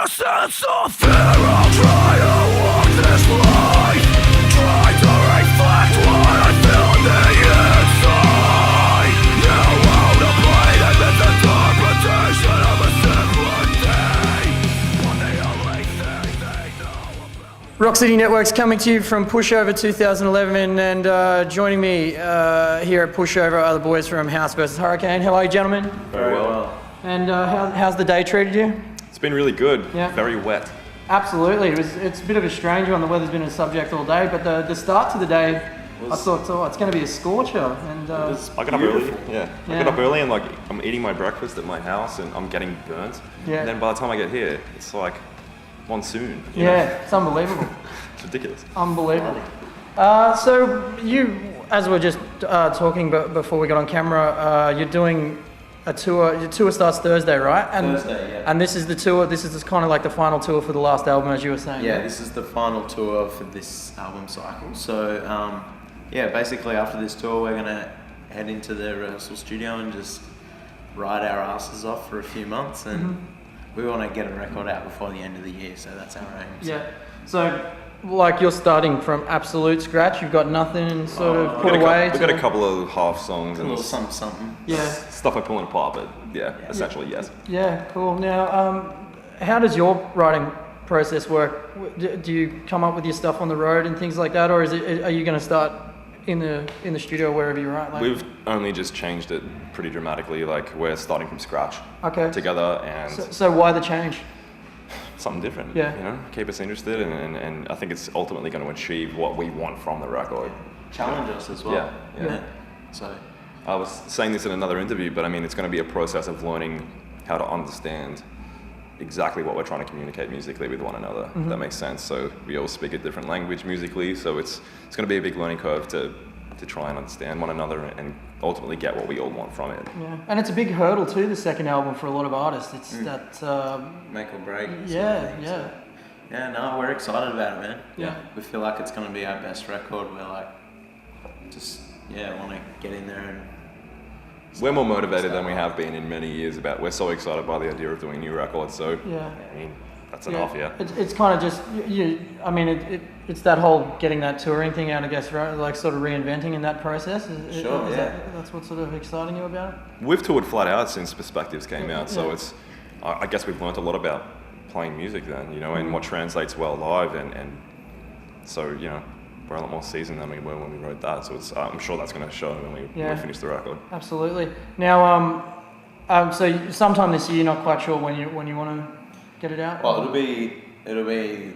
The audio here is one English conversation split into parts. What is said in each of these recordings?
a sense of fear, I'll try to walk this life, try to reflect what I feel on the inside. You won't apply the misinterpretation of a simpler day, when the only thing they know about. Rock City Network's coming to you from Pushover 2011, and joining me here at Pushover are the boys from House vs. Hurricane. How are you, gentlemen? Very well. And how's the day treated you? It's been really good. Yeah. Very wet. Absolutely. It's a bit of a strange one. The weather's been a subject all day, but the start to the day, I thought, oh, it's going to be a scorcher. And I got up early. Yeah. I got up early and I'm eating my breakfast at my house and I'm getting burnt. Yeah. And then by the time I get here, it's like monsoon. You yeah, know? it's unbelievable. It's ridiculous. Unbelievable. So you, as we we're just talking before we got on camera, you're doing a tour. Your tour starts Thursday, right? And, Thursday, yeah. And this is the tour. This is kind of like the final tour for the last album, as you were saying. Yeah, this is the final tour for this album cycle. So, basically after this tour, we're gonna head into the rehearsal studio and just ride our asses off for a few months, and we want to get a record out before the end of the year. So that's our aim. Yeah. So, like, you're starting from absolute scratch. You've got nothing sort of put away. We've got a couple of half songs A and little something. Yeah. stuff I'm pulling apart, but essentially yes. Yeah. Cool. Now, how does your writing process work? Do you come up with your stuff on the road and things like that, or are you going to start in the studio wherever you write? Like, We've only just changed it pretty dramatically. Like we're starting from scratch together, and So why the change? something different. Yeah. You know, keep us interested, and I think it's ultimately going to achieve what we want from the record. Challenge us as well. Yeah. So, I was saying this in another interview, but I mean, it's going to be a process of learning how to understand exactly what we're trying to communicate musically with one another. If that makes sense. So we all speak a different language musically, so it's going to be a big learning curve to try and understand one another and ultimately get what we all want from it. Yeah, and it's a big hurdle too, the second album, for a lot of artists. It's that. make or break. Yeah. Yeah, no, we're excited about it, man. Yeah. We feel like it's going to be our best record. We're like, want to get in there and... We're more motivated than we have been in many years we're so excited by the idea of doing new records, so Yeah. I mean, that's enough, yeah. It's kind of just it's that whole getting that touring thing out, I guess, right? Like sort of reinventing in that process. That's what's sort of exciting you about it. We've toured flat out since Perspectives came out, so it's, I guess we've learnt a lot about playing music then, you know, and what translates well live, and so, you know, we're a lot more seasoned than we were when we wrote that, so it's, I'm sure that's going to show when we finish the record. Absolutely. Now, so sometime this year, you're not quite sure when you want to get it out? Well, it'll be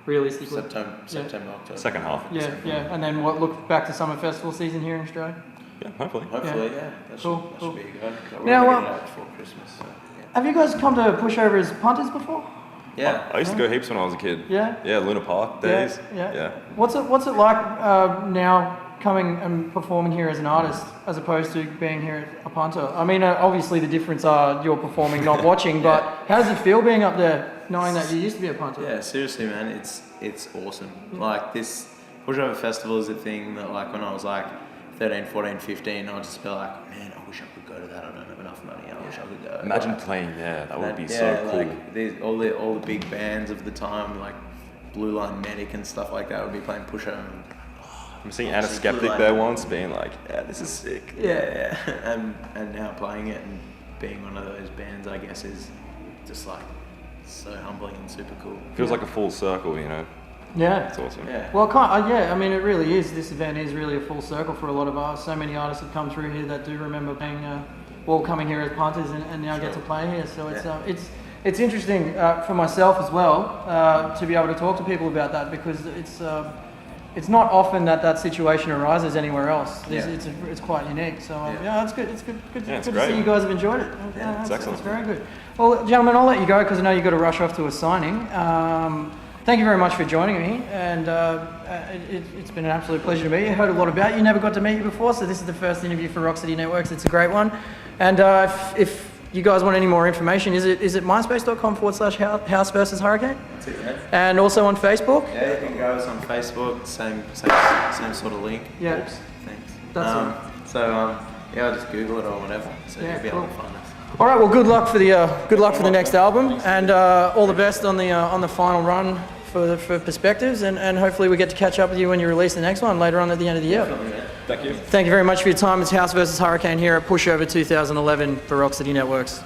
realistically September, October. Second half. Yeah, and then look back to summer festival season here in Australia. Yeah, hopefully. Hopefully, yeah. That Cool. should be good. We're Now, gonna get it out before Christmas. So, Have you guys come to Pushover as punters before? yeah. I used to go heaps when I was a kid. Yeah? Yeah, Luna Park days. Yeah. What's it like now coming and performing here as an artist as opposed to being here as a punter? I mean, obviously the difference are you're performing, not watching, but how does it feel being up there knowing that you used to be a punter? Yeah, seriously, man, it's awesome. Like, this Pushover Festival is a thing that, like, when I was like 13, 14, 15, I'd just be like, man, I wish I could go to that. I don't have enough money. I wish I could go. Imagine like, playing there. That would be so cool. Like, all the big bands of the time, like Blue Line Medic and stuff like that, would be playing Pushover. I'm seeing Anna Skeptic there once, being like, yeah, this is sick. Yeah. And now playing it and being one of those bands, I guess, is just like so humbling and super cool. Feels like a full circle, you know? Yeah. It's awesome. Yeah. Well, I mean, it really is. This event is really a full circle for a lot of artists. So many artists have come through here that do remember being, coming here as punters and now get to play here. So it's interesting for myself as well to be able to talk to people about that, because it's not often that situation arises anywhere else. It's quite unique. So it's good. It's good Yeah, it's to great. see you guys have enjoyed it. Yeah, it's excellent. It's very good. Well, gentlemen, I'll let you go because I know you've got to rush off to a signing. Thank you very much for joining me, and it's been an absolute pleasure to meet you. I heard a lot about you, never got to meet you before, so this is the first interview for Rock City Networks. It's a great one. And if you guys want any more information, is it myspace.com/House vs. Hurricane? That's it, man. And also on Facebook? Yeah, you can go us on Facebook, same sort of link. Yeah. Oops, thanks. That's I'll just Google it or whatever, so you'll be able to find us. All right, well, good luck for the next album, and all the best on the final run for Perspectives, and hopefully we get to catch up with you when you release the next one later on at the end of the year. Thank you. Thank you very much for your time. It's House versus Hurricane here at Pushover 2011 for Rock City Networks.